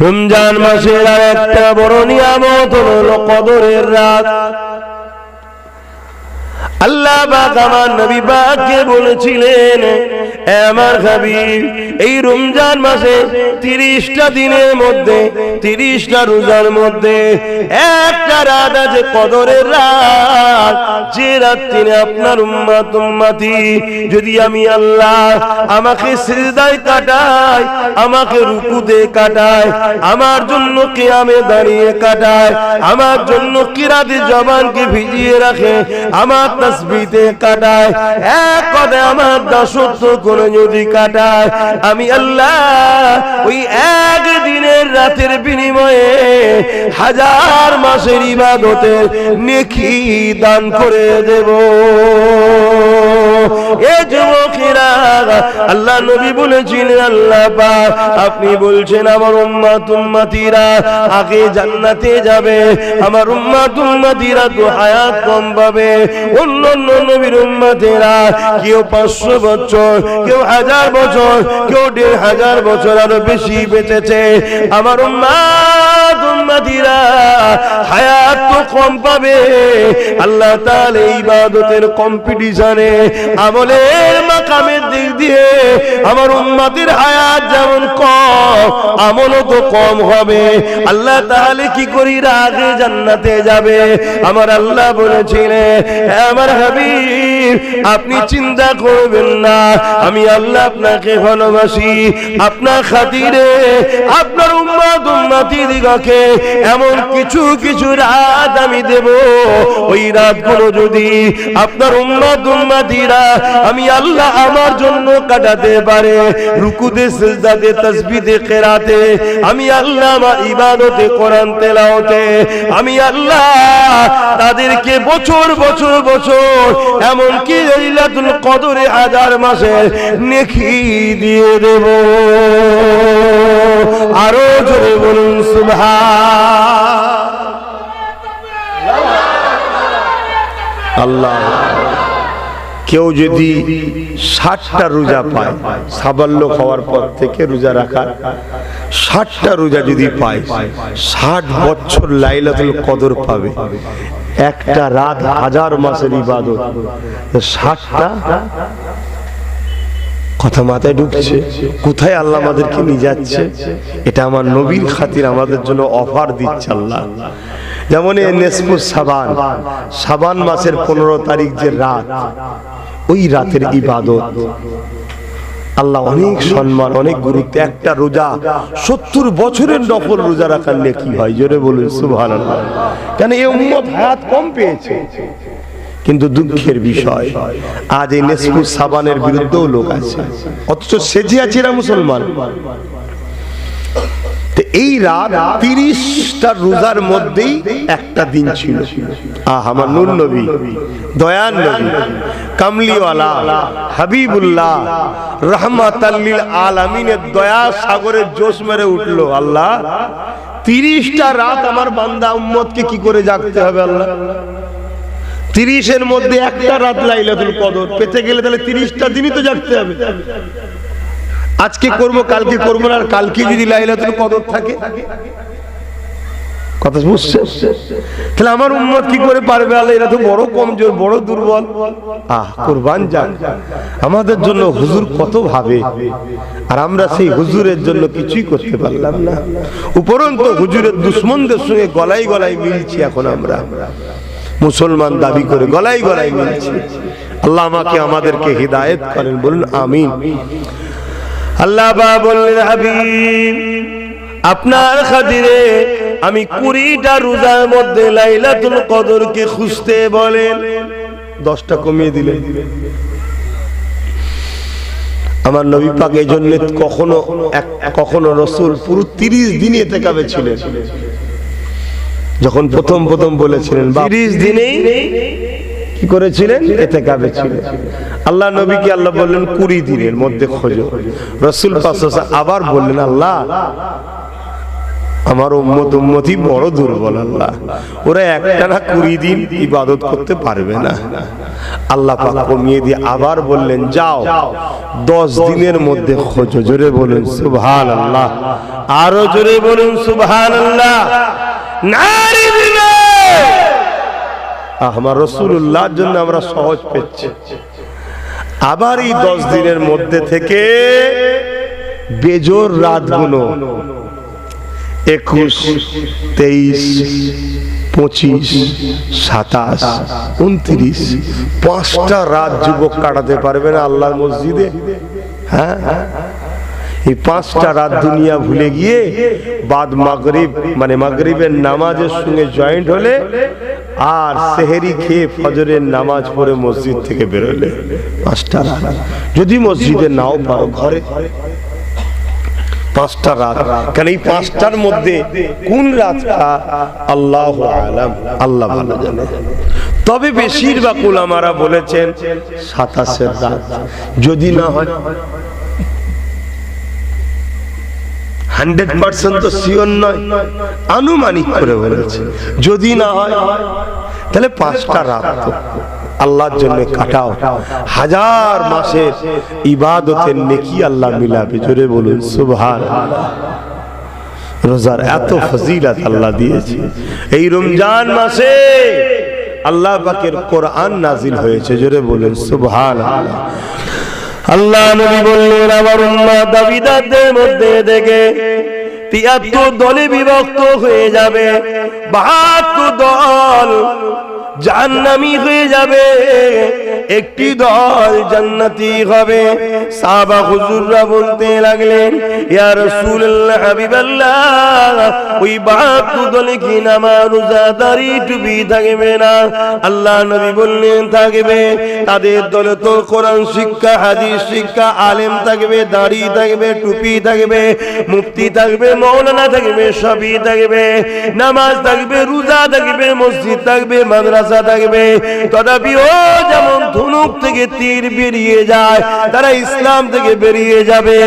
রমজান মাসের আর একটা বড় নিয়ামত হলো কদরের রাত। আল্লাহ পাক আমার নবী পাককে বলেছিলেন, এ আমার হাবিব, এই রমজান মাসে 30টা দিনের মধ্যে 30টা রোজার মধ্যে একটা রাত আছে কদরের রাত, যে রাত্রে আপনার উম্মত উম্মতি যদি আমি আল্লাহ আমাকে সিজদায় কাটায়, আমাকে রুকুতে কাটায়, আমার জন্য কিয়ামে দাঁড়িয়ে কাটায়, আমার জন্য কিরাতে জবানকে ভিজিয়ে রাখে, আমার তাসবিহতে কাটায়, এক কথায় আমার দাসত্ব কোন যদি কাটায়, আমি আল্লাহ ওই এক দিনের রাতের বিনিময়ে 1000 মাসের ইবাদতের নেকি দান করে দেব। এ যুবকেরা, আল্লাহ নবী বলেছিলেন, আল্লাহ পাক আপনি বলছেন আমার উম্মত উম্মতিরা আগে জান্নাতে যাবে, আমার উম্মত উম্মতিরা তো হায়াত কম পাবে। অন্য নবীর উম্মতেরা কেউ 500 বছর, কেউ 1000 বছর, কেউ 1500 বছর আরো বেশি বেঁচেছে। আমার উম্মত উম্মতিরা হায়াত তো কম পাবে। আল্লাহ তাআলা ইবাদতের কম্পিটিশনে, আমলের মাকামের দিক দিয়ে আমার উম্মতের হায়াত যেমন কম, আমলও তো কম হবে। আল্লাহ তাআলা কি করি আগে জান্নাতে যাবে। আমার আল্লাহ বলেছিলেন, হে আমার হাবিব, আপনি চিন্তা করবেন না, আমি আল্লাহ আপনাকে ভালোবাসি, আপনার খাতিরে আপনার উম্মত উম্মতিদিগকে এমন কিছু কিছু রাত আমি দেব, ওই রাতগুলো যদি আপনার উম্মত উম্মতিরা আমি আল্লাহ আমার জন্য কাটাতে পারে, রুকুতে সিজদাতে তাসবিহতে কিরাতে, আমি আল্লাহ আমার ইবাদতে কোরআন তেলাওয়াতে, আমি আল্লাহ তাদেরকে বছর বছর বছর এমন কি লাইলাতুল কদরে 1000 মাসের নেকি দিয়ে দেব। আরো জোরে বলুন সুবহানাল্লাহ। কেউ যদি 60টা রোজা পায়, সাবাল্য খাওয়ার পর থেকে রোজা রাখার 60টা রোজা যদি পায়, 60 বছর লাইলাতুল কদর পাবে। একটা রাত 1000 মাসের ইবাদত, 60টা কথা মাথায় ঢুকছে? কোথায় আল্লাহ আমাদেরকে নিয়ে যাচ্ছে? এটা আমার নবীর খাতির আমাদের জন্য অফার দিচ্ছে আল্লাহ। যেমন নেসফুস সাবান, সাবান মাসের 15 তারিখ যে রাত, ওই রাতের ইবাদত আল্লাহ অনেক সম্মান, অনেক গুরুত্ব। একটা রোজা 70 বছরের নফল রোজা রাখার নেকি হয়। জোরে বলুন সুবহানাল্লাহ। কেন এই উম্মত হায়াত কম পেয়েছে, কিন্তু দুঃখের বিষয় আজ এই নেসফুস সাবানের বিরুদ্ধেও লোক আছে, অথচ সেজে আছে এরা মুসলমান। এই রাত 30টা রোজার মধ্যেই একটা দিন ছিল। আমার নূর নবী, দয়ার নবী, কামলিওয়ালা, হাবিবুল্লাহ, রাহমাতাল লিল আলামিনের দয়া সাগরের জোশ মেরে উঠলো। আল্লাহ 30টা রাত আমার বান্দা উম্মতকে কি করে জাগতে হবে আল্লাহ? 30-এর মধ্যে একটা রাত লাইলাতুল কদর পেতে গেলে তাহলে 30টা দিনই তো জাগতে হবে। আজকে করব, কালকে করব না, আর কালকে যদি লাইলাতুল কদর থাকে, কথা বুঝছে? তাহলে আমার উম্মত কি করে পারবে আল্লাহ? এরা তো বড় কমজোর, বড় দুর্বল। কুরবান যান আমাদের জন্য হুজুর কত ভাবে, আর আমরা সেই হুজুরের জন্য কিছুই করতে পারলাম না। উপরন্তু হুজুরের দুশমনদের সঙ্গে গলায় গলায় মিলছি। এখন আমরা মুসলমান দাবি করে গলায় গলায় মিলছি। আল্লাহ আমাকে আমাদেরকে হিদায়াত করেন, বলুন আমিন। আল্লাহ পাক বললেন, হাবিব আপনার খাতিরে আমি 20টা রোজার মধ্যে লাইলাতুল কদরকে খুঁজতে বলেন। 10টা কমিয়ে দিলেন। আমার নবী পাক এই জন্য কখনো রাসূল পুরো 30 দিন ইতিকাফে ছিলেন। যখন প্রথম বলেছিলেন 30 দিনেই কি করেছিলেন? ইতিকাফে ছিলেন। আল্লাহ নবীকে আল্লাহ বললেন 20 দিনের মধ্যে খোঁজো। রাসূল পাক আবার বললেন, আল্লাহ আমার উম্মত উম্মতি বড় দুর্বল আল্লাহ, ওরা একটানা 20 দিন ইবাদত করতে পারবে না। আল্লাহ পাক কমিয়ে দিয়ে আবার বললেন যাও 10 দিনের মধ্যে খোঁজো। জোরে বলুন সুবহানাল্লাহ, আরো জোরে বলুন সুবহানাল্লাহ। নারী দিবে আমার রাসূলুল্লাহর জন্য আমরা সহজ পেয়েছি। আবার এই 10 দিনের মধ্যে থেকে বেজোর রাতগুলো 21, 23, 25, 27, 29, 5টা রাত যুবক কাটাতে পারবে না আল্লাহর মসজিদে? হ্যাঁ, এই 5টা রাত দুনিয়া ভুলে গিয়ে বাদ মাগরিব মানে মাগরিবের নামাজের সঙ্গে জয়েন্ট হলে আর সেহরি খেয়ে ফজরের নামাজ পড়ে মসজিদ থেকে বেরোলে 5টা রাত। যদি মসজিদে নাও পারো ঘরে 5টা রাত, কারণ এই 5টার মধ্যে কোন রাতটা আল্লাহু আলাম, আল্লাহ ভালো জানে। তবে বেশিরভাগ উলামারা বলেছেন 27 রাত, যদি না হয় 100% তো শিওর নয়, আনুমানিক করে বলেছে। যদি না হয় তাহলে 5টা রাত আল্লাহর জন্য কাটাও, 1000 মাসের ইবাদতের নেকি আল্লাহ মিলাবে। জোরে বলুন সুবহানাল্লাহ। রোজার এত ফজিলত আল্লাহ দিয়েছে। এই রমজান মাসে আল্লাহ পাকের কোরআন নাজিল হয়েছে। জোরে বলুন সুবহানাল্লাহ। আল্লাহ নবী বললেন আমার উম্মত দাবিদারদের মধ্যে থেকে 73 দলে বিভক্ত হয়ে যাবে, 72 দল জাহান্নামী হয়ে যাবে, একটি দল জান্নাতি হবে। সাহাবা হুজুররা বলতে লাগলেন ইয়া রাসূলুল্লাহ হাবিবাল্লাহ, ওই 72 দলে কি নামাজ রোজা দাড়ি টুপি থাকবে না? আল্লাহ নবী বললেন থাকবে। তাদের দলে তো কোরআন শিক্ষা, হাদিস শিক্ষা, আলেম থাকবে, দাড়ি থাকবে, টুপি থাকবে, মুফতি থাকবে, মাওলানা থাকবে, সবই থাকবে, নামাজ থাকবে, রোজা থাকবে, মসজিদ থাকবে, মাদ্রাসা থাকবে। তথাপিও যেমন ধনুক থেকে তীর বেরিয়ে যায়, তারা ইসলাম থেকে বেরিয়ে যাবে।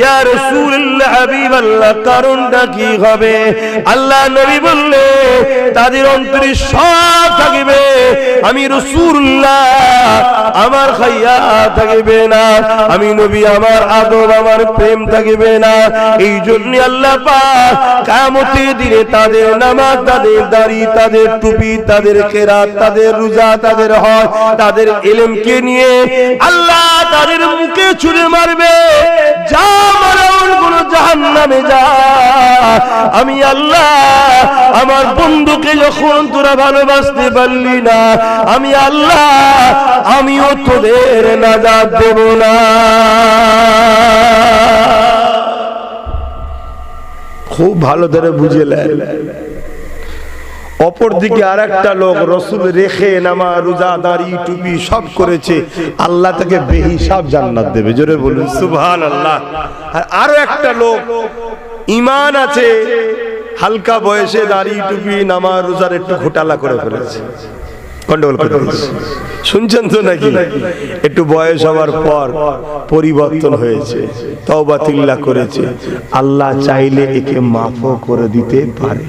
ইয়া রাসূলুল্লাহ হাবিবাল্লাহ, কারণটা কি হবে? আল্লাহ নবী বললে তাদের অন্তরে সব থাকবে, আমি রাসূলুল্লাহ আমার খাইয়া থাকবে না, আমি নবী আমার আদব আমার প্রেম থাকবে না। এই জন্য আল্লাহ পাক কিয়ামতের দিনে তাদের নামাজ, তাদের দাড়ি, তাদের টুপি, তাদের কেরাত, তাদের রোজা, তাদের হজ, তাদের ইলমকে নিয়ে আল্লাহ তাদের মুখে ছুঁড়ে মারবে, যা মারাউন কোন জাহান্নামে যা। আমি আল্লাহ আমার বন্ধুকে যখন তোরা ভালোবাসতে পারলি না, আমি আল্লাহ আমিও তোদের নাজাত দেব না। খুব ভালো করে বুঝলেন। অপরদিকে আরেকটা লোক রাসূল রেখে নামাজ রোজা দাড়ি টুপি সব করেছে, আল্লাহ তাকে বেহিসাব জান্নাত দেবে। জোরে বলুন সুবহানাল্লাহ। আর আরো একটা লোক ঈমান আছে, হালকা বয়সে দাড়ি টুপি নামাজ রোজার একটু ঘোটালা করে ফেলেছে, গন্ডগোল করে ফেলেছে। শুনছেন তো নাকি? একটু বয়স হওয়ার পর পরিবর্তন হয়েছে, তওবা তিল্লা করেছে, আল্লাহ চাইলে একে মাফও করে দিতে পারে।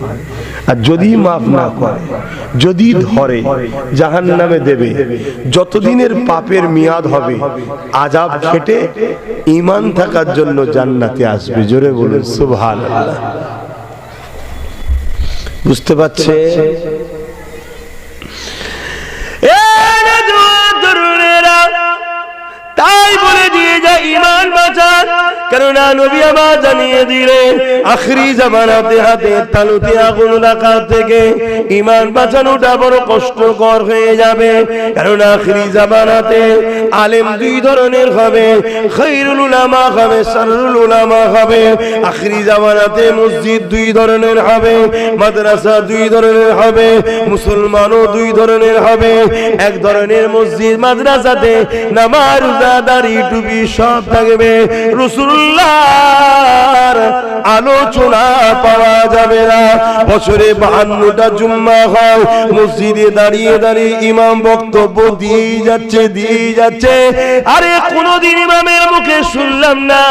আর যদি মাফ না করে, যদি ধরে, জাহান্নামে দেবে। যতদিনের পাপের মেয়াদ হবে আযাব খেটে ঈমান থাকার জন্য জান্নাতে আসবে। জোরে বলুন সুবহানাল্লাহ। বুঝতে পারছে? তাই বলে দিয়ে যায় ঈমান বাঁচান, কেননা নবী আমার জানিয়ে দিলেন আখিরি জামানাতে হাতে তালুতে আগুন রাখা থেকে ঈমান বাঁচানোটা বড় কষ্টকর হয়ে যাবে। কারণ আখিরি জামানাতে আলেম 2 ধরনের হবে, খায়রুল উলামা হবে, শাররুল উলামা হবে। আখিরি জামানাতে মসজিদ 2 ধরনের হবে, মাদ্রাসা 2 ধরনের হবে, মুসলমানও 2 ধরনের হবে। এক ধরনের মসজিদ মাদ্রাসাতে নামাজ রোজা দাড়ি টুপি সব থাকবে, রাসূলুল্লাহর আলোচনা পাওয়া যাবে না। বছরে 52টা জুম্মা হয়, মসজিদে দাঁড়িয়ে দাঁড়িয়ে ইমাম বক্তব্য দিয়ে যাচ্ছে। আরে কোনদিন ইমামের মুখে শুনলাম না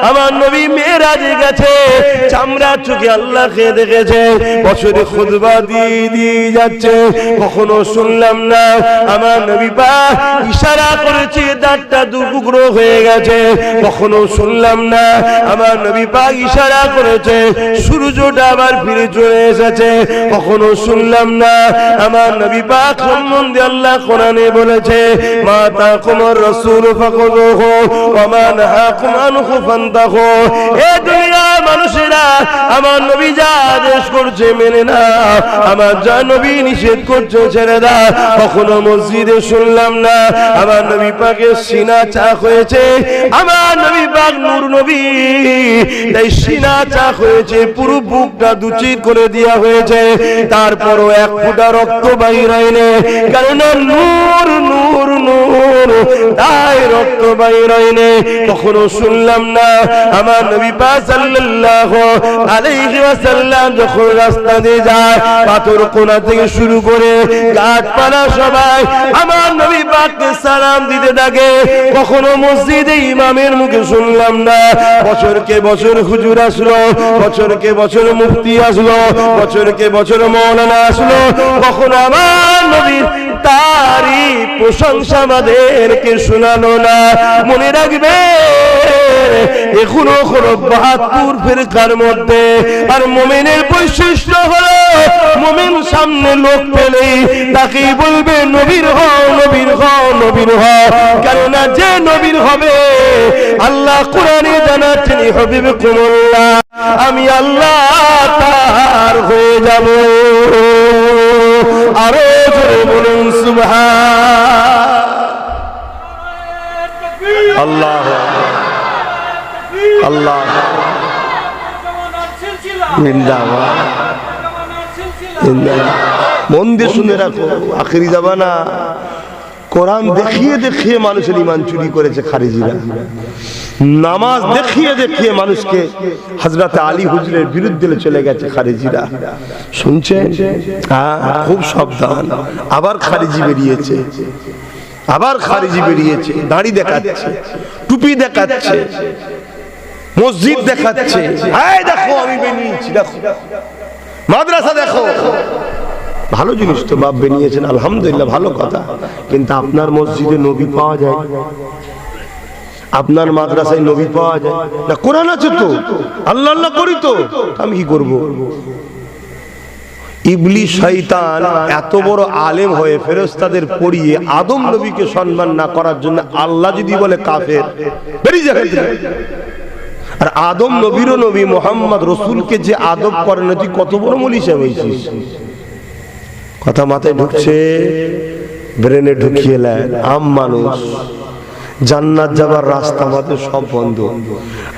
আমার নবী মেরাজে গেছে, চামড়া চোখে আল্লাহকে দেখেছে। বছরে খুতবা দিয়ে যাচ্ছে, কখনো শুনলাম না আমার নবী পাক ইশারা করেছে দাঁতটা দুটুকরো হয়ে গেছে। কখনো শুনলাম না আমার নবী পাক ইশারা করেছে সূর্যটা আবার ফিরে চলে এসেছে। কখনো শুনলাম না আমার নবী পাক সম্বন্ধে আল্লাহ কোরআনে বলেছে মা তাকুমুর রাসূল ফাকুযুহু ওয়া মা নাহাকুম আনহু ফান্তাহু। এ দুনিয়ার মানুষেরা আমার নবী যা আদেশ করছে মেনে না, আমার যা নবী নিষেধ করছে ছেড়ে দাও। কখনো মসজিদে শুনলাম না আমার নবী পাকের সিনা চাক হয়েছে, আমার নবী পাক নূর নবী তাই সিনা চাক হয়েছে, পুরো বুকটা দুচির করে দেওয়া হয়েছে, তারপরও এক ফোঁটা রক্ত বাইর হয়নি, কারণ নূর নূর নূর তাই রক্ত বাইর হয়নি। কখনো শুনলাম না আমার নবী পাক সাল্লাল্লাহু আলাইহি ওয়াসাল্লাম যখন রাস্তা দিয়ে যায়, পাথর কোণা থেকে শুরু করে গাছপালা সবাই আমার নবী পাককে সালাম দিতে থাকে। কখনো মসজিদে ইমামের মুখে শুনলাম না বছরকে বছর হুজুর আসলো, বছরকে বছর মুফতি আসলো, বছরকে বছর মাওলানা আসলো, কখনো আমার নবীর তারিফ প্রশংসা আমাদেরকে শোনালো না। মনে রাখবে এখনো 72 ফিরকার মধ্যে, আর মুমিনের বৈশিষ্ট্য হলো মুমিন সামনে লোক পেলেই তাকেই বলবে নবীর হও, নবীর হও, নবীর হও। কেননা যে নবীর হবে আল্লাহ কোরআনে জানাচ্ছেন হাবিবকুমুল্লাহ, আমি আল্লাহ তার হয়ে যাব। আরো জোরে বলুন সুবহান আল্লাহ আল্লাহ জিন্দাবাদ জিন্দাবাদ। মন দিয়ে শুনে রাখো, আখেরি জামানা কোরআন দেখিয়ে দেখিয়ে মানুষের ঈমান চুরি করেছে খারিজিরা, নামাজ দেখিয়ে দেখিয়ে মানুষকে হযরত আলী হুজুরের বিরুদ্ধে চলে গেছে খারিজিরা। শুনছেন? খুব সাবধান, আবার খারিজি বেরিয়েছে, আবার খারিজি বেরিয়েছে, দাড়ি দেখাচ্ছে, টুপি দেখাচ্ছে, মসজিদ দেখাচ্ছে। এই দেখো আমি বেরিয়েছি, দেখো মাদ্রাসা দেখো। ভালো জিনিস তো বাপ বেরিয়েছেন, আলহামদুলিল্লাহ, ভালো কথা। কিন্তু আপনার মসজিদে নবী পাওয়া যায়, আপনার মাদ্রাসায় নবী পাওয়া যায় না? কোরআন আছে তো, আল্লাহ আল্লাহ করি তো, আমি কি করব? ইবলিস শয়তান এত বড় আলেম হয়ে ফেরেশতাদের পড়িয়ে আদম নবীকে সম্মান না করার জন্য আল্লাহ যদি বলে কাফের, বেরিয়ে যাবে। আর আদম নবীরও নবী মুহাম্মদ রাসূলকে যে আদব করে না, তুই কত বড় মলিশা হয়েছিস? কথা মাথায় ঢুকছে? ব্রেনে ঢুকিয়ে নেয়। আম মানুষ, জান্নাত যাবার রাস্তা আমাদের সব বন্ধ।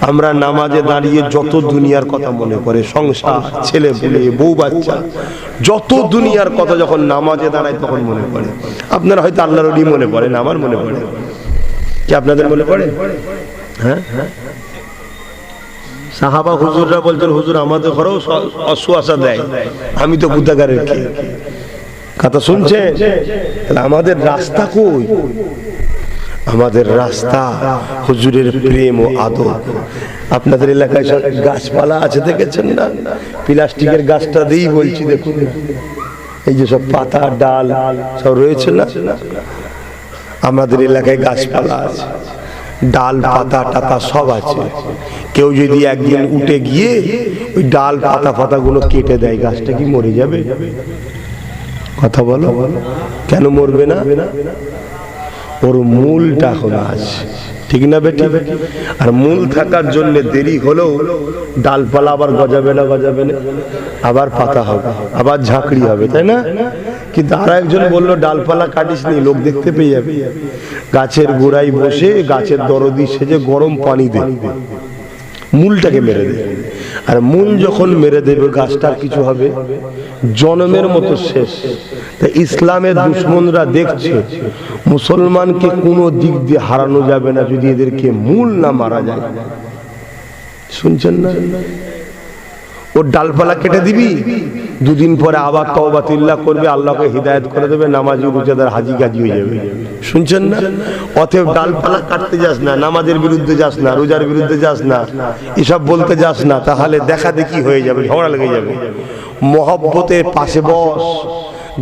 আমরা নামাজে দাঁড়িয়ে যত দুনিয়ার কথা মনে করে, সংসার, ছেলে পুলে, বউ বাচ্চা, যত দুনিয়ার কথা যখন নামাজে দাঁড়ায় তখন মনে পড়ে। আপনারা হয়তো আল্লাহর ওলি মনে পড়ে না, আমার মনে পড়ে। কি আপনাদের মনে পড়ে? হ্যাঁ, সাহাবা হুজুররা বলছেন হুজুর আমাদের ঘরেও অসুয়াশা দেয়, আমি তো গুদাগারের কি কথা শুনছে। আমাদের রাস্তা কই? আমাদের রাস্তা হুজুরের প্রেম ও আদব। আপনাদের এলাকায় সব গাছপালা আছে দেখেছেন না? প্লাস্টিকের গাছটা দিয়েই বলছি, দেখুন এই যে সব পাতা ডাল সব রয়েছে না, আমাদের এলাকায় গাছপালা আছে, ডাল পাতা টাতা সব আছে। কেউ যদি একদিন উঠে গিয়ে ওই ডাল পাতা পাতাগুলো কেটে দেয়, গাছটা কি মরে যাবে? কথা বলো, কেন মরবে না? ওর মূলটা এখন আছে, ঠিক না বেটি? আর মূল থাকার জন্য দেরি হলেও ডালপালা আবার গজাবে না, গজাবে না, আবার পাতা হবে, আবার ঝাঁকড়ি হবে, তাই না? কিন্তু আর একজন বললো ডালপালা কাটিস নি, লোক দেখতে পেয়ে যাবে। গাছের গোড়ায় বসে গাছের দরদি সেজে গরম পানি দে, মূলটাকে মেরে দেবে। আর মূল যখন মেরে দেবে গাছটার কিছু হবে জন্মের মতো শেষ। তাই ইসলামের দুশ্মনরা দেখছে মুসলমানকে কোনো দিক দিয়ে হারানো যাবে না যদি এদেরকে মূল না মারা যায়। শুনছেন না? ওর ডালপালা কেটে দিবি, দুদিন পরে আবার তওবা তিল্লা করবে, আল্লাহকে হিদায়াত করে দেবে, নামাজি রোজাদার হাজি গাজি হয়ে যাবে। শুনছেন না? অতএব ডালপালা কাটতে যাস না, নামাজের বিরুদ্ধে যাস না, রোজার বিরুদ্ধে যাস না, এসব বলতে যাস না, তাহলে দেখা দেখি হয়ে যাবে, ঝগড়া লেগে যাবে। মহব্বতে পাশে বস,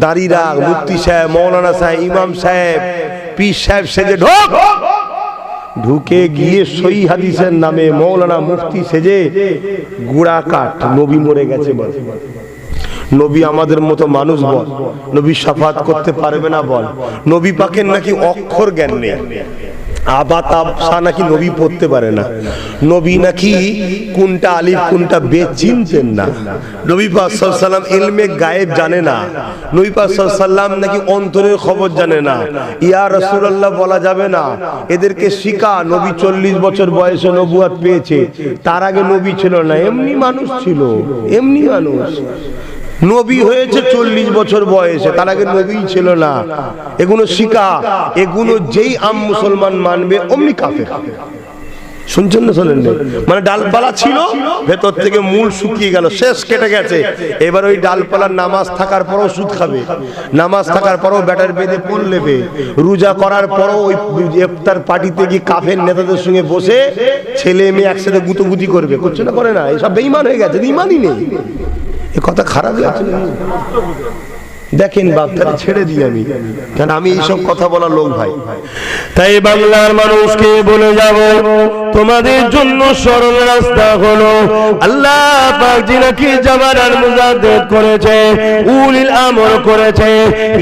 দাঁড়িয়ে রাখ, মুফতি সাহেব, মৌলানা সাহেব, ইমাম সাহেব, পীর সাহেব সেজে ঢোক, ঢুকে গিয়ে সহি হাদিসের নামে মৌলানা মুফতি সেজে গুড়া কাট, নবী মরে গেছে বল, নবী আমাদের মতো মানুষ বল, নবী শাফাত করতে পারবে না বল, নবী পাকের নাকি অক্ষর জ্ঞান নেই, আবাতা নাকি নবী পড়তে পারে না, নবী নাকি কোনটা আলিফ কোনটা বে চিনতেন না, নবী পাক সাল্লাল্লাহু আলাইহি ওয়াসাল্লাম ইলমে গায়েব জানে না, নবী পাক সাল্লাল্লাহু আলাইহি ওয়াসাল্লাম নাকি অন্তরের খবর জানে না, ইয়া রাসূলুল্লাহ বলা যাবে না। এদেরকে শিখা নবী 40 বছর বয়সে নবুয়ত পেয়েছে, তার আগে নবী ছিল না, এমনি মানুষ ছিল, এমনি মানুষ। নবী হয়েছে 40 বছর বয়সে, তার আগে নবী ছিল না। এগুলো শিখা, এগুলো যেই আম মুসলমান মানবে অমনি কাফের। শুনছেন না? শোনেন? মানে ডালপালা ছিল, ভেতর থেকে মূল শুকিয়ে গেল, শেষ কেটে গেছে। এবার ওই ডালপালার নামাজ থাকার পরও সুদ খাবে, নামাজ থাকার পরও ব্যাটার বেঁধে পোল নেবে, রোজা করার পরও ওই ইফতার পার্টিতে গিয়ে কাফের নেতাদের সঙ্গে বসে ছেলে মেয়ে একসাথে গুতোগুতি করবে। করছে না? করে না? এসব বেঈমান হয়ে গেছে, ইমানই নেই। এ কথা খারাপ লাগছে না? দেখেন বাপটাকে ছেড়ে দিই আমি, কারণ আমি এইসব কথা বলার লোক ভাই। তাই বাংলার মানুষকে বলে যাব, তোমাদের জন্য সরল রাস্তা হলো আল্লাহ পাক যিনাকে জামানার মুজাদ্দিদ করেছে, উলিল আমর করেছে,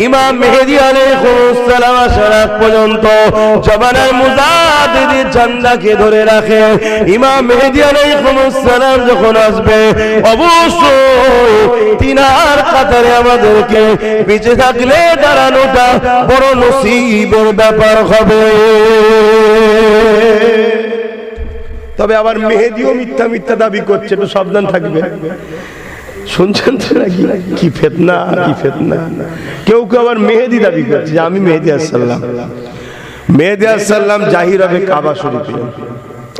ইমাম মেহেদী আলাইহিস সালাম আসার আগ পর্যন্ত জামানার মুজাদ্দিদের ঝান্ডাকে ধরে রাখে। ইমাম মেহেদী আলাইহিস সালাম যখন আসবে অবশ্যই তিনার কাতারে আমাদেরকে বেঁচে থাকলে দাঁড়ানোটা বড় নসিবের ব্যাপার হবে। তবে আবার মেহেদিও মিথ্যা মিথ্যা দাবি করছে, একটু সাবধান থাকবে। শুনছেন তো নাকি? কি ফিতনা, কি ফিতনা। কেউ কেউ আবার মেহেদি দাবি করছে যে আমি মেহেদী আলাইহিস সালাম। মেহেদী আলাইহিস সালাম জাহির হবে কাবা শরীফে।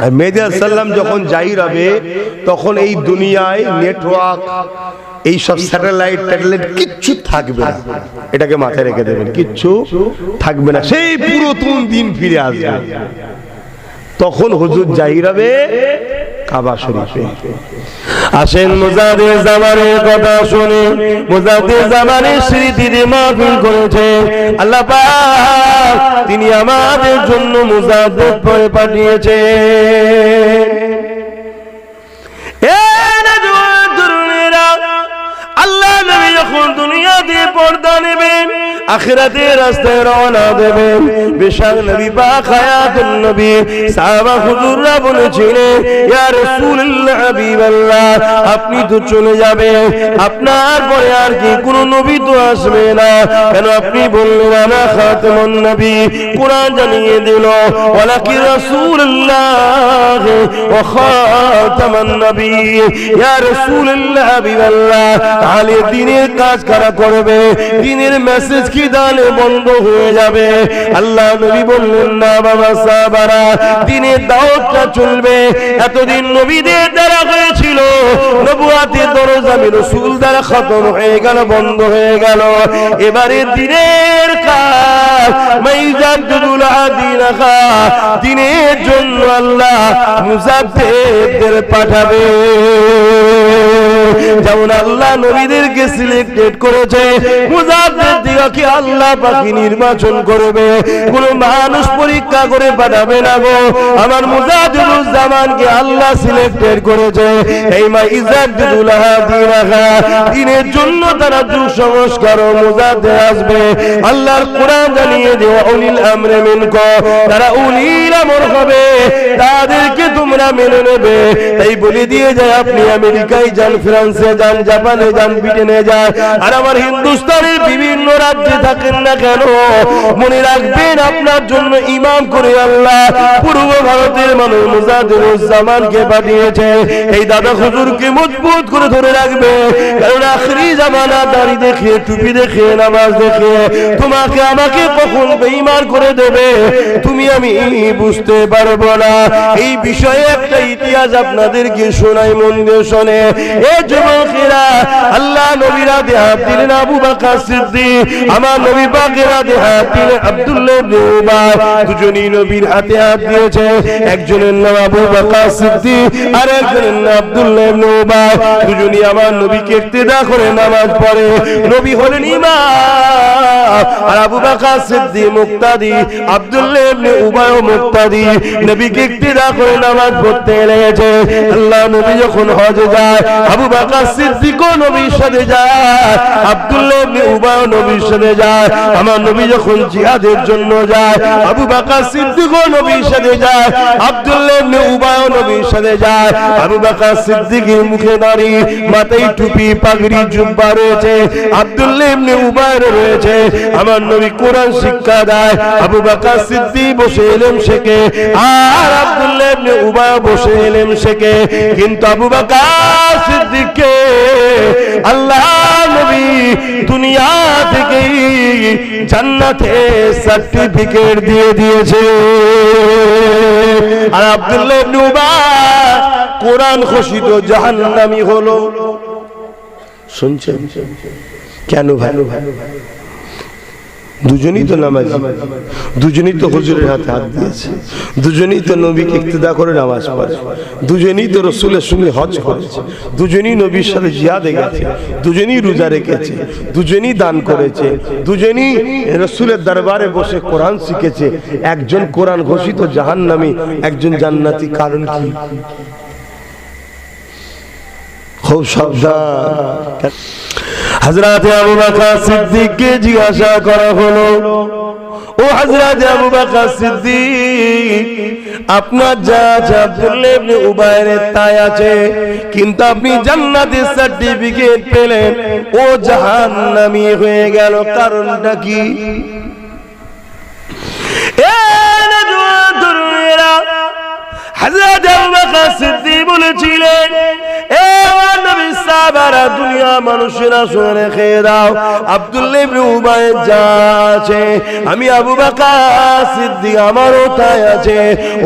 আর মেহেদী আলাইহিস সালাম যখন জাহির হবে তখন এই দুনিয়ায় নেটওয়ার্ক, এই সব স্যাটেলাইট ট্যাটেলাইট কিচ্ছু থাকবে না, এটাকে মাথায় রেখে দেবেন, কিচ্ছু থাকবে না। সেই পুরাতন দিন ফিরে আসবে, তখন হুজুর জাহির হবে কাবা শরীফে। আসেন মুজাদ্দিদ জামানের কথা শুনে, মুজাদ্দিদ জামানের স্মৃতিতে মাহফিল করেছে আল্লাহ পাক, তিনি আমাদের জন্য মুজাদ্দিদ করে পাঠিয়েছেন। আল্লাহ নবী যখন দুনিয়াতে পর্দা নেবেন, আখিরাতের রাস্তায় রওনা দেবেন, বিশাল নবী পাক হায়াতুন নবী সাহাবা হুজুররা বলেছিলেন, ইয়া রাসূলুল্লাহ হাবিবাল্লাহ, আপনি তো চলে যাবেন, আপনার পরে আর কি কোন নবী তো আসবে না, কেন আপনি বললেন আনা খাতামুন নবী? কুরআন জানিয়ে দিল ওয়ালাকি রাসূলুল্লাহ ওয়া খাতামুন নবী। ইয়া রাসূলুল্লাহ হাবিবাল্লাহ, তাহলে দ্বীনের কাজ কারা করবে? দ্বীনের মেসেজ কি দালে বন্ধ হয়ে যাবে? আল্লাহ নবী বললেন না বাবা সাহাবারা, দ্বীনের দাওয়াতটা চলবে। এতদিন নবীদের দ্বারা হয়েছিল, নবুয়াতের দরজা রাসূল দ্বারা খতম হয়ে গেল, বন্ধ হয়ে গেল। এবারে দ্বীনের কাজ মাইজাদুল আদিনাখা, দ্বীনের জন্য আল্লাহ মুজাদ্দিদদের পাঠাবে। যেমন আল্লাহ নবীদেরকে সিলেক্টেড করেছে, মুজাদ্দিদকে আল্লাহ পাকি নির্বাচন করবে, কোন মানুষ পরীক্ষা করে পাঠাবে না গো। আমার মুজাদ্দিদুল জামানকে আল্লাহ সিলেক্টেড করেছে, এই মাইজাদুল হাদিনাখা, দ্বীনের জন্য তারা যুগ সংস্কার ও মুজাদ্দিদ আসবে। আল্লাহর কোরআন জানিয়ে দেওয়া উলিল আমরে মিনকুম, তারা উলিল আমর হবে, তাদেরকে তোমরা মেনে নেবে। তাই বলে দিয়ে যায়, আপনি আমেরিকায় যান, ফ্রান্সে যান, জাপানে যান, ব্রিটেনে যান, আর আমার হিন্দুস্তানের বিভিন্ন রাজ্যে থাকেন না কেন, মনে রাখবেন আপনার জন্য ইমাম করে আল্লাহ পূর্ব ভারতের মানুষ মুজাদ্দিদুজ্জামানকে পাঠিয়েছে। এই দাদা হুজুরকে মজবুত করে ধরে রাখবে, কারণ আখরি জামানা দাড়ি দেখে, টুপি দেখে, নামাজ দেখে তোমাকে আমাকে কখন বেঈমান করে দেবে তুমি আমি বুঝতে পারবো না। এই বিষয়ে একটা ইতিহাস আপনাদেরকে শোনাই, মন দিয়ে শোনে। এই যুবকেরা, আল্লাহ নবীর হাতে হাত দিলেন আবু বকর সিদ্দিক, আমার নবী পাকের হাতে হাত দিলেন আব্দুল্লাহ ইবনে উবাই। দুজনই নবীর হাতে হাত দিয়েছে। একজনের নাম আবু বকর সিদ্দিক আর একজনের নাম আব্দুল্লাহ ইবনে উবাই। দুজনই আমার নবীকে ইক্তেদা করে নামাজ পড়ে। নবী হলেন ইমাম আর আবু বকর সিদ্দিক মুক্তাদি, আব্দুল্লাহ ইবনে উবাই মুক্তাদি। নবীকে ইক্তেদা করে নামাজ পড়তে লেগেছে। আল্লাহ নবী যখন হজে যায়, আবু বকর সিদ্দিকও নবীর সাথে যায়, আব্দুল্লাহ ইবনে উবাই নবীর সাথে যায়। আমার নবী যখন জিহাদের জন্য যায়, আবু বকর সিদ্দিকও নবীর সাথে যায়, আব্দুল্লাহ ইবনে উবাই নবীর সাথে যায়। আবু বকর সিদ্দিকের মুখে দাড়ি, মাথায় টুপি, পাগড়ি, জুব্বা রয়েছে, আব্দুল্লাহ ইবনে উবাই রয়েছে। আমার নবী কোরআন শিক্ষা দেয়, আবু বকর সিদ্দিক বসে ইলম শেখে আর আব্দুল্লাহ ইবনে উবাই বসে ইলম শেখে। কিন্তু আবু বকর সিদ্দিককে আল্লাহ নবী দুনিয়া থেকে জান্নাতে সার্টিফিকেট দিয়ে দিয়েছে। আর আব্দুল্লাহ ইবনে উবাই কোরআন ঘোষিত জাহান্নামী হলো। শুনছেন কেন ভাই? দুজনই তো নামাজি, দুজনই তো হুজুরের হাতে হাত দিয়েছে, দুজনই তো নবীকে ইক্তেদা করে নামাজ পড়ে, দুজনই তো রসুলের সঙ্গে হজ করেছে, দুজনই নবীর সাথে জিহাদে গেছে, দুজনই রোজা রেখেছে, দুজনই দান করেছে, দুজনই রসুলের দরবারে বসে কোরআন শিখেছে। একজন কোরআন ঘোষিত জাহান্নামী, একজন জান্নাতি। কারণ কি? খুব সাবধান। হযরত আবু বকর সিদ্দিককে জিজ্ঞাসা করা হলো, ও হযরত আবু বকর সিদ্দিক, আপনার যা আব্দুল্লাহ ইবনে উবাইয়ের তাই আছে, কিন্তু আপনি জান্নাতের সার্টিফিকেট পেলেন, ও জাহান্নামী হয়ে গেল, কারণটা কি? হযরত আবু বকর সিদ্দিক বলেছিলেন, এ নবী সাহাবারা, দুনিয়া মানুষেরা শুনে খেয়ে দাও, আব্দুল্লাহ ইবনে উবাই যা আছে, আমি আবু বকর সিদ্দিক আমারও তাই আছে।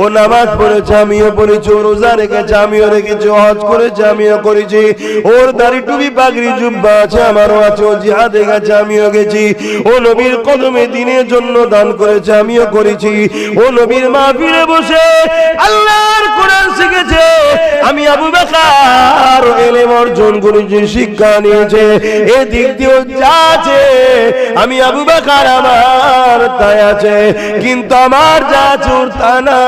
ও নামাজ পড়েছে, আমিও পড়েছি, ও রোজা রেখেছে, আমিও রেখেছি, হজ করেছে, আমিও করেছি, ওর দাড়ি টুপি পাগড়ি জুব্বা আছে, আমারও আছে, ও জিহাদে গেছে, আমিও গেছি, ও নবীর কদমে দিনের জন্য দান করেছে, আমিও করেছি, ও নবীর মাহফিলে বসে আল্লাহর কোরআন শিখেছে, আমি আবু বকর ইলম অর্জন করেছি, শিক্ষা নিয়েছে, এই দিক দিয়েও যা আছে, আমি আবু বকর আমার তাই আছে। কিন্তু আমার যা আছে তা না।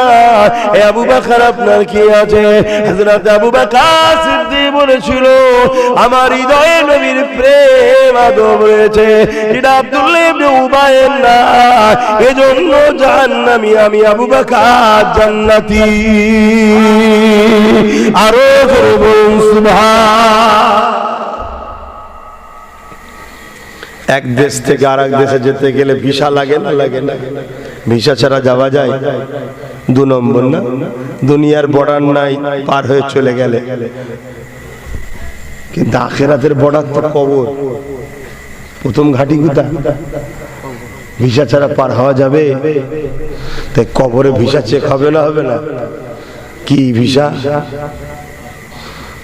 এ আবু বকর, আপনার কি আছে? হযরত আবু বকর সিদ্দিক বলেছিল, আমার হৃদয়ে নবীর প্রেম আদব রয়েছে, এটা আব্দুল্লাহ ইবনে উবাইয়ের না, এজন্য জাহান্নামী, আমি আবু বকর জান্নাতি। আরো বলুন সুবহান। এক দেশ থেকে আরেক দেশে যেতে গেলে ভিসা লাগে না? লাগে না? ভিসা ছাড়া যাওয়া যায়? 2 নম্বর না, দুনিয়ার বর্ডার নাই, পার হয়ে চলে গেলে। কিন্তু আখিরাতের বর্ডার তো কবর। প্রথম ঘাঁটি কোথায়? ভিসা ছাড়া পার হওয়া যাবে? তাই কবরে ভিসা চেক হবে না? হবে না? কি ভিসা?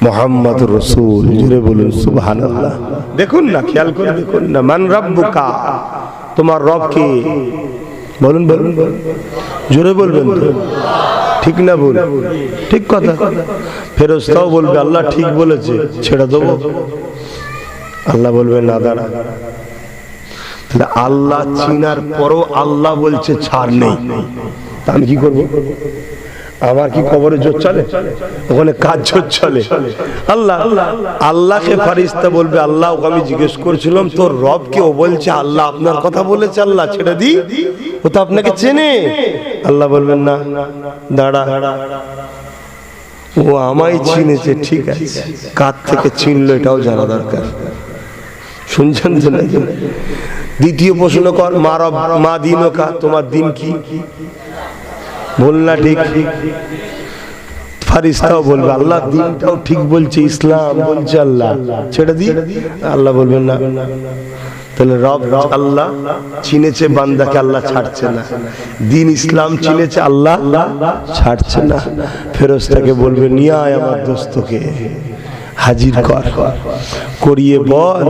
মুহাম্মাদুর রাসূল। জোরে বলুন সুবহানাল্লাহ। দেখুন না, খেয়াল করে দেখুন না, মান রাব্বুকা, তোমার রব কে? বলুন বলুন, জোরে বলবেন তো, ঠিক না বল? ঠিক কথা। ফেরেশতাও বলবে আল্লাহ ঠিক বলেছে, ছেড়ে দেবো? আল্লাহ বলবে না, দাঁড়া। তাহলে আল্লাহ চিনার পরও আল্লাহ বলছে ছাড় নেই, তা আমি কি করবো? আমার কি কবরে জোর চলে? ওখানে কাজ জোর চলে? আল্লাহ, আল্লাহকে ফারিস্তা বলবে, আল্লাহ ওকে আমি জিজ্ঞেস করছিলাম তোর রব কে? ও বলছে আল্লাহ আপনার কথা বলেছে, আল্লাহ ছেড়ে দি, ও তো আপনাকে চেনে। আল্লাহ বলবেন না, দাঁড়া, ও আমায় চিনেছে, ঠিক আছে, কার থেকে চিনলো এটাও জানা দরকার। শুনছেন তো নাকি? দ্বিতীয় প্রশ্ন কর, মা দিন কা, তোমার দিন কি? বল না ঠিক। ফারিস্তাও বলবে আল্লাহ দিনটাও ঠিক বলছে, ইসলাম বলছে আল্লাহ, ছেড়ে দি। আল্লাহ বলবেন না। তাহলে রব আল্লাহ চিনেছে বান্দাকে, আল্লাহ ছাড়ছে না। দিন ইসলাম চিনেছে, আল্লাহ ছাড়ছে না। ফেরেশতাকে বলবে নিয়ে আয় আমার দোস্তকে, হাজির কর, করিয়ে বল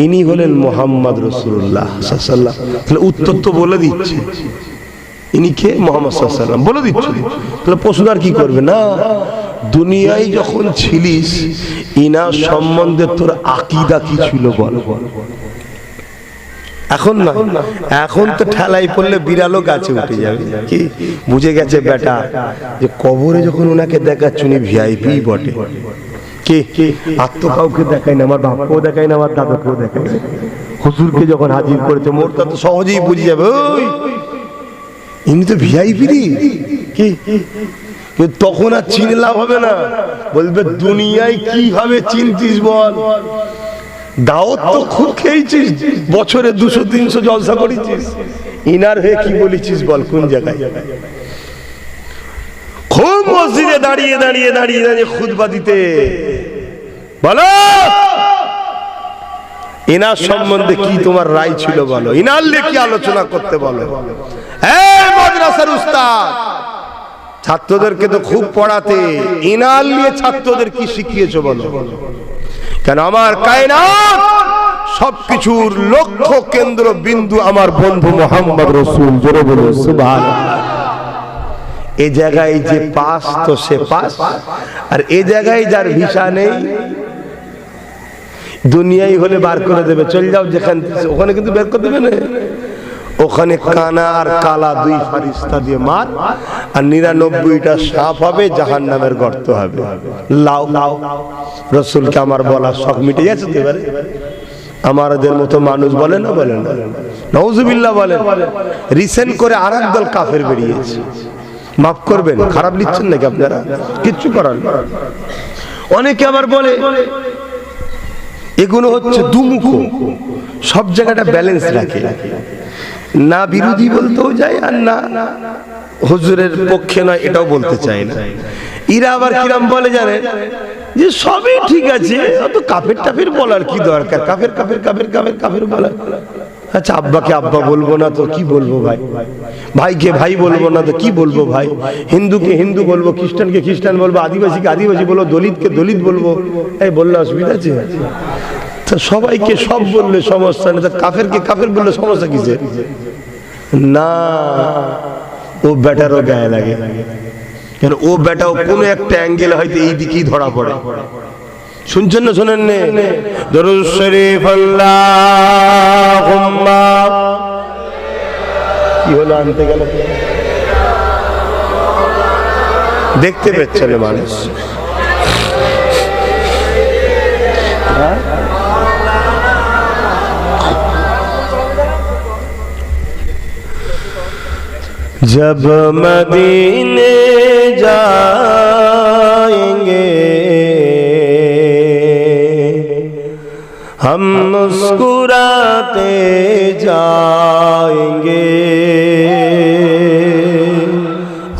ইনি হলেন মুহাম্মদ রাসূলুল্লাহ সাল্লাল্লাহু আলাইহি ওয়াসাল্লাম। তাহলে উত্তর তো বলে দিচ্ছে, ইনি কে? মুহাম্মদ সাল্লাল্লাহু আলাইহি ওয়াসাল্লাম বলে দিচ্ছে। তাহলে প্রশ্ন আর কি করবে না? দুনিয়ায় যখন ছিলিস ইনার সম্বন্ধে তোর আকীদা কি ছিল বল। এখন না, এখন তো ঠেলাই পড়লে বিড়ালও গাছে উঠে যাবে। কি বুঝে গেছে বেটা যে কবরে যখন ওনাকে দেখাচ্ছ উনি ভিআইপি বটে। কি আর তো কাউকে দেখায় না, আমার বাপকেও দেখায় না, আমার দাদাকেও দেখায় না। হুজুরকে যখন হাজির করেছে মোরটা তো সহজেই বুঝে যাবে ওই ইনি তো ভিআইপি। কি তখন আর চিনে লাভ হবে না, বলবে দুনিয়ায় কিভাবে চিনতিস বল। দাওয়াত তো খুব খেয়েছিস, বছরে 200-300 জলসা করেছিস, ইনার হয়ে কি বলেছিস বল কোন জায়গায়? খুব মসজিদে দাঁড়িয়ে দাঁড়িয়ে দাঁড়িয়ে দাঁড়িয়ে খুতবা দিতে বলো ইনার সম্বন্ধে কি তোমার রায় ছিল বলো, ইনার নিয়ে কি আলোচনা করতে বলো। এই মাদ্রাসার উস্তাদ ছাত্রদেরকে তো খুব পড়াতে, ইনার নিয়ে ছাত্রদের কি শিখিয়েছো বলো। কেন আমার কায়নাত সবকিছুর লক্ষ্য কেন্দ্র বিন্দু আমার বন্ধু মুহাম্মদ রাসূল। জোরে বলো সুবহানাল্লাহ। এই জায়গায় যে পাস তো সে পাস, আর এই জায়গায় যার ভিসা নেই দুনিয়ায় হলে বার করে দেবে, চল যাও যেখানে, ওখানে কিন্তু বের করে দেবে না। ওখানে কানা আর কালা দুই ফারিস্তা দিয়ে মার, আর 99টা সাপ হবে, জাহান্নামের গর্ত হবে। লাও রাসূলকে আমার বলা শখ মিটে গেছে তো এবারে। আমাদের মতো মানুষ বলে না, বলে না, নাউজুবিল্লাহ বলে। রিসেন্ট করে আরেক দল কাফের বেরিয়েছে, মাফ করবেন খারাপ নিচ্ছেন নাকি আপনারা? কিচ্ছু করার না। অনেকে আবার বলে এগুলো হচ্ছে দুমুখো, সব জায়গাটা ব্যালেন্স রাখে না, বিরোধী বলতেও যায় আর না হুজুরের পক্ষে নয় এটাও বলতে চায় না। এরা আবার কিরাম বলে জানে যে সবই ঠিক আছে, অত কাফের টাফের বলার কি দরকার, কাফের কাফের কাফের কাফের কাফের বলার। আচ্ছা আব্বাকে আব্বা বলবো না তো কি বলবো ভাই, ভাইকে ভাই বলবো না তো কি বলবো ভাই, হিন্দুকে হিন্দু বলবো, খ্রিস্টানকে খ্রিস্টান বলবো, আদিবাসীকে আদিবাসী বলবো, দলিতকে দলিত বলবো, এই বললে অসুবিধা আছে? সবাইকে সব বললে সমস্যা নেই, কাফেরকে কাফের বললে সমস্যা কিসের? না, ও বেটারও গায়ে লাগে, কেন ও বেটাও কোনো একটা অ্যাঙ্গেল হয়তো এই দিকেই ধরা পড়ে। শুনছেন না শোনেন নে? দরুদ শরীফ আল্লাহুম্মা, কি হলো আনতে গেল দেখতে পেচ্ছেন মানুষ। जब मदीने जाएंगे हम मुस्कुराते जाएंगे।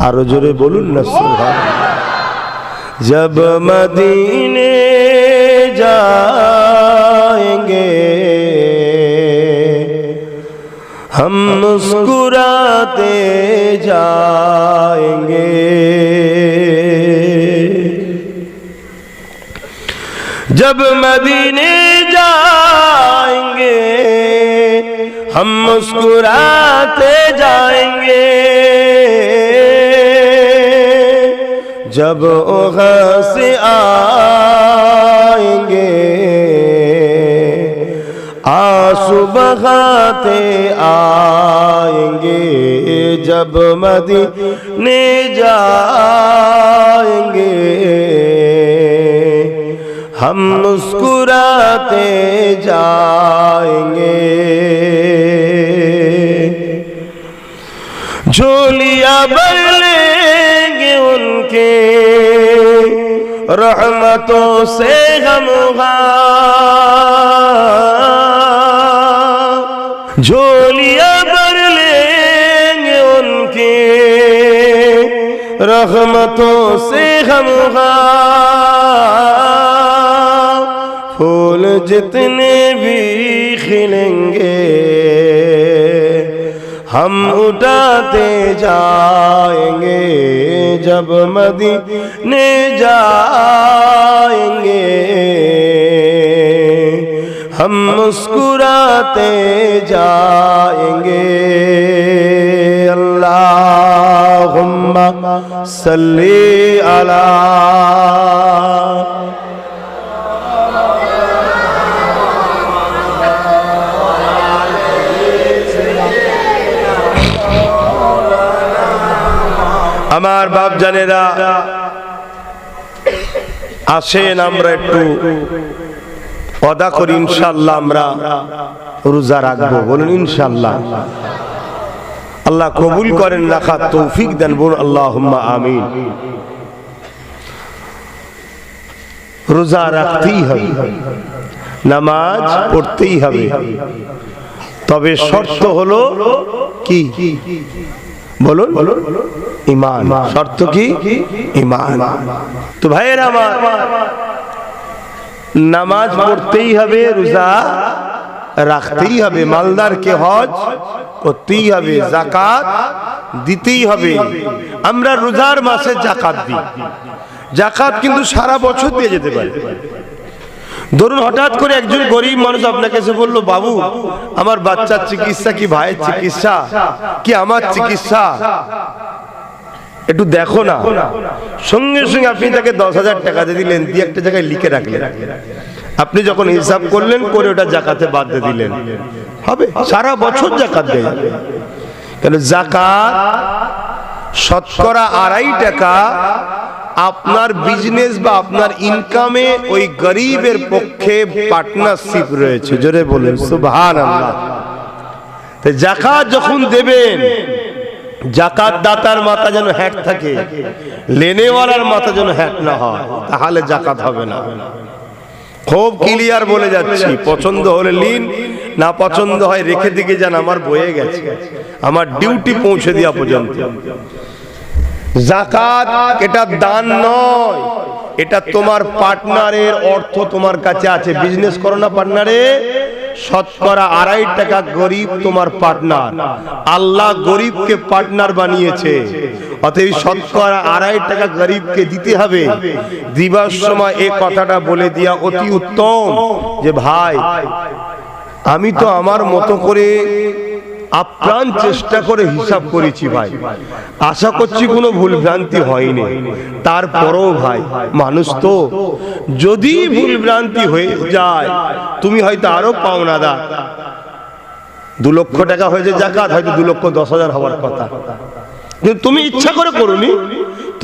आरो जोरे बोलून ना सुभान। जब मदीने जाएंगे हम मुस्कुराते जाएंगे। जब मदीने जाएंगे हम मुस्कुराते जाएंगे। जब वहाँ से आएंगे आंसू बहाते आएंगे। जब मदीने जाएंगे हम मुस्कुराते जाएंगे। झोलियां भर लेंगे उनके रहमतों से हम झोलियां भर लेंगे उनके रहमतों से हम फूल जितने भी खिलेंगे हम उठाते जाएंगे जब मदीने जाएंगे हम मुस्कुराते जाएंगे अल्लाहुम्मा सल्ली अला আমার বাপ জানেরা আসেন আমরা একটু ওয়াদা করি ইনশাআল্লাহ আমরা রোজা রাখবো বলুন ইনশাআল্লাহ আল্লাহ কবুল করেন রাখার তৌফিক দেন বলুন আল্লাহুম্মা আমিন রোজা রাখতেই হবে নামাজ পড়তেই হবে তবে শর্ত হলো কি বলুন ঈমান শর্ত কি ঈমান তো ভাইয়েরা আমার নামাজ পড়তেই হবে রোজা রাখতেই হবে মালদারকে হজ করতেই হবে যাকাত দিতেই হবে আমরা রোজার মাসে যাকাত দিই যাকাত কিন্তু সারা বছর দিয়ে যেতে পারে ধরুন হঠাৎ করে একজন গরিব মানুষ আপনাকে এসে বললো বাবু আমার বাচ্চার চিকিৎসা কি ভাইয়ের চিকিৎসা কি আমার চিকিৎসা একটু দেখো না সঙ্গে সঙ্গে আপনি তাকে 10,000 টাকা দিয়ে দিলেন দিয়ে একটা জায়গায় লিখে রাখলেন আপনি যখন হিসাব করলেন করে ওটা যাকাতে বাদ দিয়ে দিলেন হবে সারা বছর যাকাত দেয় কেন যাকাত শতকরা 2.5 টাকা আপনার বিজনেস বা আপনার ইনকামে ওই গরিবের পক্ষে পার্টনারশিপ রয়েছে জোরে বলেন সুবহানাল্লাহ তো যাকাত যখন দেবেন যাকাত দাতার মাথা যেন হ্যাট থাকে লেনেওয়ালার মাথা যেন হ্যাট না হয় তাহলে যাকাত হবে না খুব ক্লিয়ার বলে যাচ্ছি পছন্দ হলে লিন না পছন্দ হয় রেখে দিকে যান আমার বয়ে গেছে আমার ডিউটি পৌঁছে দেওয়া পর্যন্ত যাকাত এটা দান নয় এটা তোমার পার্টনারের অর্থ তোমার কাছে আছে বিজনেস করো না পার্টনারে শতকরা 2.5 টাকা গরিব তোমার পার্টনার আল্লাহ গরিবকে পার্টনার বানিয়েছে অতএব শতকরা 2.5 টাকা গরিবকে দিতে হবে দিবার সময় এই কথাটা বলে দিয়া অতি উত্তম যে ভাই আমি তো আমার মতো করে আপ্রাণ চেষ্টা করে হিসাব করেছি ভাই আশা করছি কোনো ভুল ভ্রান্তি হয়নি তারপরও ভাই মানুষ তো যদি ভুল ভ্রান্তি হয়ে যায় তুমি হয়তো আরো পাওনাদার 2 লক্ষ টাকা হয়েছে যাকাত হয়তো 2,10,000 হওয়ার কথা কিন্তু তুমি ইচ্ছা করে করোনি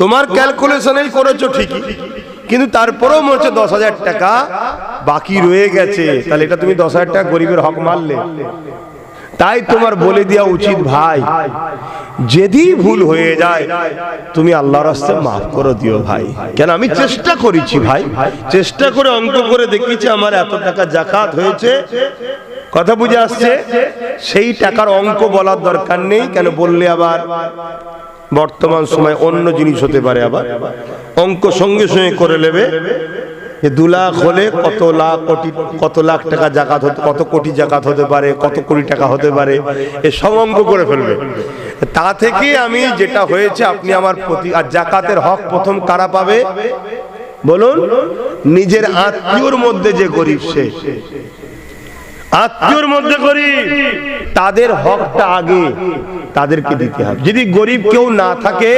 তোমার ক্যালকুলেশনেই করেছো ঠিকই কিন্তু তারপরেও মনে হচ্ছে 10,000 টাকা বাকি রয়ে গেছে তাহলে এটা তুমি 10,000 টাকা গরিবের হক মারলে তাই তোমার বলে দেওয়া উচিত ভাই যদি ভুল হয়ে যায় তুমি আল্লাহর রাস্তায় মাফ করে দিও ভাই কেন আমি চেষ্টা করেছি ভাই চেষ্টা করে অঙ্ক করে দেখিয়েছি আমার এত টাকা যাকাত হয়েছে কথা বুঝে আসছে সেই টাকার অঙ্ক বলার দরকার নেই কেন বললে আবার বর্তমান সময় অন্য জিনিস হতে পারে আবার অঙ্ক সঙ্গে সঙ্গে করে নেবে 2 লাখ হলে কত লাখ টাকা যাকাত হতে কত কোটি যাকাত হতে পারে কত কোটি টাকা হতে পারে এই সব অঙ্ক করে ফেলবে তা থেকে আমি যেটা হয়েছে আপনি আমার প্রতি আর যাকাতের হক প্রথম কারা পাবে বলুন নিজের আত্মীয়র মধ্যে যে গরিব সে আত্মীয়র মধ্যে গরিব তাদের হকটা আগে তাদেরকে দিতে হবে যদি গরিব কেউ না থাকে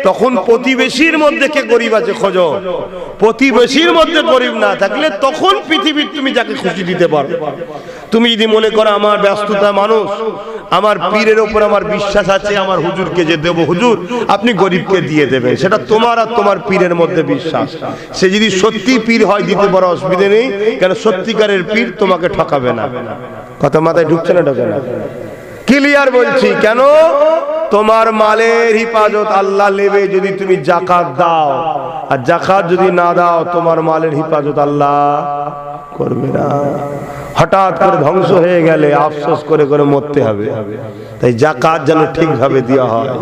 তখন প্রতিবেশীর মধ্যে কে গরিব আছে খোঁজো প্রতিবেশীর মধ্যে গরিব না থাকলে তখন পৃথিবীর তুমি যাকে খুশি দিতে পারো তুমি যদি মনে করো আমার ব্যস্ততা মানুষ আমার পীরের উপর আমার বিশ্বাস আছে আমার হুজুরকে যে দেব হুজুর আপনি গরিবকে দিয়ে দেবেন সেটা তোমার আর তোমার পীরের মধ্যে বিশ্বাস সে যদি সত্যি পীর হয় দিতে পারো অসুবিধা নেই কেন সত্যিকারের পীর তোমাকে ঠকাবে না কথা মাথায় ঢুকছে না ঢোকে না ক্লিয়ার বলছি কেন তোমার মালের হিফাজত আল্লাহ নেবে যদি তুমি যাকাত দাও আর যাকাত যদি না দাও তোমার মালের হিফাজত আল্লাহ করবে না হঠাৎ করে ধ্বংস হয়ে গেলে আফসোস করে করে মরতে হবে। তাই যাকাত যেন ঠিকভাবে দেওয়া হয়।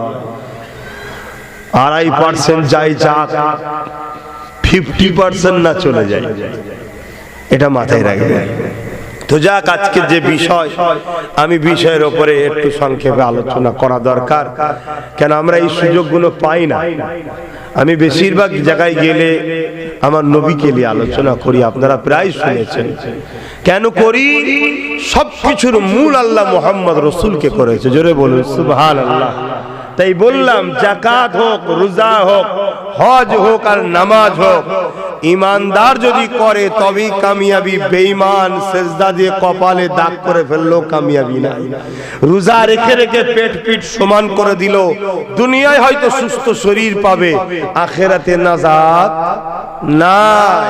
2.5% যাই যাক, 50% না চলে যায়, এটা মাথায় রাখবেন। তো যাক, আজকে যে বিষয়, আমি বিষয়ের উপরে একটু সংক্ষেপে আলোচনা করা দরকার, কেন আমরা এই সুযোগগুলো পাই না। আমি বেশিরভাগ জায়গায় গেলে আমার নবীকে নিয়ে আলোচনা করি, আপনারা প্রায় শুনেছেন। কেন করি? সবকিছুর মূল আল্লাহ মুহাম্মদ রাসূলকে করেছে, জোরে বলুন সুবহানাল্লাহ। তাই বললাম, যাকাত হোক, রোজা হোক, হজ হোক আর নামাজ হোক, ইমানদার যদি করে তবেই কামিয়াবি। বেঈমান সেজদা দিয়ে কপালে দাগ করে ফেললো, কামিয়াবি না। রোজা রেখে রেখে পেট পিট সমান করে দিল, দুনিয়ায় হয়তো সুস্থ শরীর পাবে, আখিরাতে নাজাত নাই।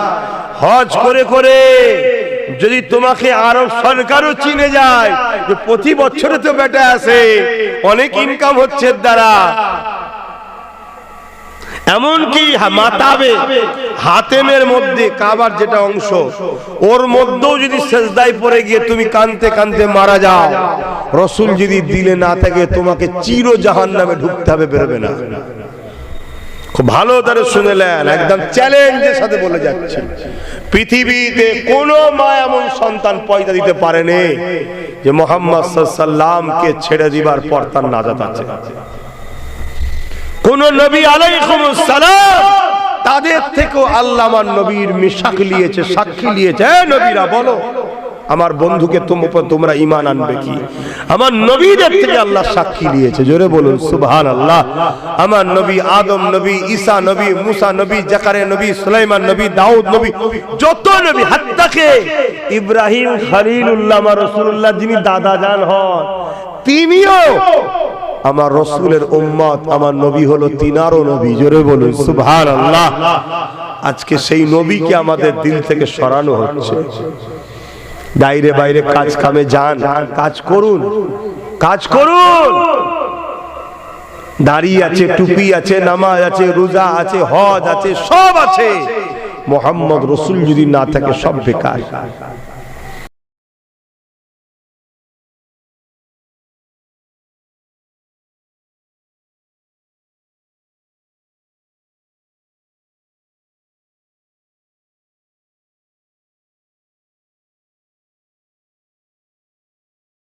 হজ করে করে যদি তোমাকে আরব সরকারও চিনে যায় যে প্রতি বছরে তো বেটা আছে, অনেক ইনকাম হচ্ছে দ্বারা, এমনকি মাতাবে হাতেমের মধ্যে কাবার যেটা অংশ, ওর মধ্যেও যদি সেজদায় পড়ে গিয়ে তুমি কাঁদতে কাঁদতে মারা যাও, রাসূল যদি দিলে না থাকে তোমাকে চির জাহান্নামে ঢুকতে হবে, বেরোবে না। খুব ভালো করে শুনলেন, একদম চ্যালেঞ্জের সাথে বলে যাচ্ছি, পৃথিবীতে কোনো মা এমন সন্তান পয়দা দিতে পারেনি যে মুহাম্মদ সাল্লাল্লাহু আলাইহি সাল্লামকে ছেড়ে দিবার পর তার নাজাত আছে। কোন নবী আলাইহিস সালাম তাদের থেকেও আল্লাহ আমার নবীর মিশাক নিয়েছে, সাক্ষী নিয়েছে। নবীরা বলো আমার বন্ধুকে তোমরা ঈমান আনবে কি? আমার নবীদের থেকে আল্লাহ সাক্ষী দিয়েছে, জোরে বলুন সুবহানাল্লাহ। আমার নবী আদম নবী, ঈসা নবী, মুসা নবী, জাকারিয়া নবী, সুলাইমান নবী, দাউদ নবী, যত নবী, হাত্তাকে ইব্রাহিম খলিলুল্লাহ আমার রাসূলুল্লাহ যিনি দাদা জান হন, তিনিও আমার রাসূলের উম্মত। আমার নবী হলো তিনারও নবী, জোরে বলুন সুবহানাল্লাহ। আজকে সেই নবীকে আমাদের দিল থেকে সরানো হচ্ছে। বাইরে বাইরে কাজ কামে যান, কাজ করুন, কাজ করুন। দাড়ি আছে, টুপি আছে, নামাজ আছে, রোজা আছে, হজ আছে, সব আছে। মুহাম্মদ রাসূল যদি না থাকে সব বেকার।